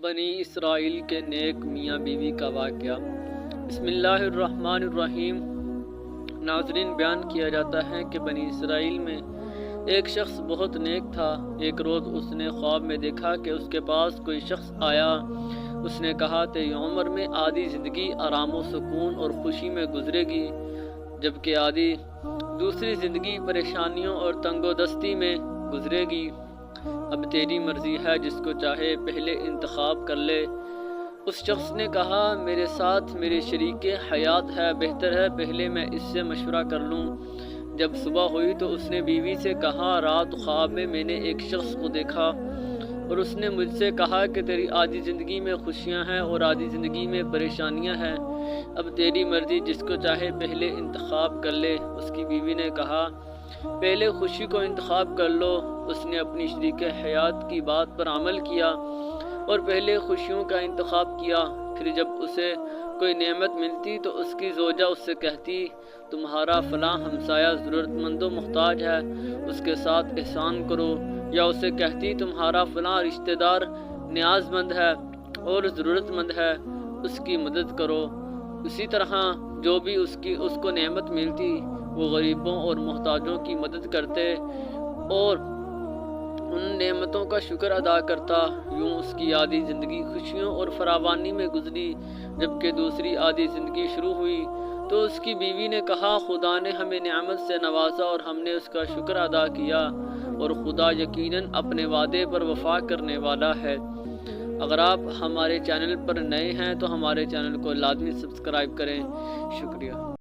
بنی اسرائیل کے نیک میاں بیوی کا واقعہ۔ بسم اللہ الرحمن الرحیم۔ ناظرین، بیان کیا جاتا ہے کہ بنی اسرائیل میں ایک شخص بہت نیک تھا۔ ایک روز اس نے خواب میں دیکھا کہ اس کے پاس کوئی شخص آیا۔ اس نے کہا تیری عمر میں آدھی زندگی آرام و سکون اور خوشی میں گزرے گی، جبکہ آدھی دوسری زندگی پریشانیوں اور تنگ و دستی میں گزرے گی۔ اب تیری مرضی ہے، جس کو چاہے پہلے انتخاب کر لے۔ اس شخص نے کہا میرے ساتھ میرے شریک حیات ہے، بہتر ہے پہلے میں اس سے مشورہ کر لوں۔ جب صبح ہوئی تو اس نے بیوی سے کہا رات خواب میں میں نے ایک شخص کو دیکھا اور اس نے مجھ سے کہا کہ تیری آدھی زندگی میں خوشیاں ہیں اور آدھی زندگی میں پریشانیاں ہیں، اب تیری مرضی، جس کو چاہے پہلے انتخاب کر لے۔ اس کی بیوی نے کہا پہلے خوشی کو انتخاب کر لو۔ اس نے اپنی شریک حیات کی بات پر عمل کیا اور پہلے خوشیوں کا انتخاب کیا۔ پھر جب اسے کوئی نعمت ملتی تو اس کی زوجہ اس سے کہتی تمہارا فلاں ہمسایہ ضرورت مند و محتاج ہے، اس کے ساتھ احسان کرو، یا اسے کہتی تمہارا فلاں رشتہ دار نیاز مند ہے اور ضرورت مند ہے، اس کی مدد کرو۔ اسی طرح جو بھی اس کو نعمت ملتی وہ غریبوں اور محتاجوں کی مدد کرتے اور ان نعمتوں کا شکر ادا کرتا۔ یوں اس کی آدھی زندگی خوشیوں اور فراوانی میں گزری۔ جبکہ دوسری آدھی زندگی شروع ہوئی تو اس کی بیوی نے کہا خدا نے ہمیں نعمت سے نوازا اور ہم نے اس کا شکر ادا کیا، اور خدا یقیناً اپنے وعدے پر وفا کرنے والا ہے۔ اگر آپ ہمارے چینل پر نئے ہیں تو ہمارے چینل کو لازمی سبسکرائب کریں۔ شکریہ۔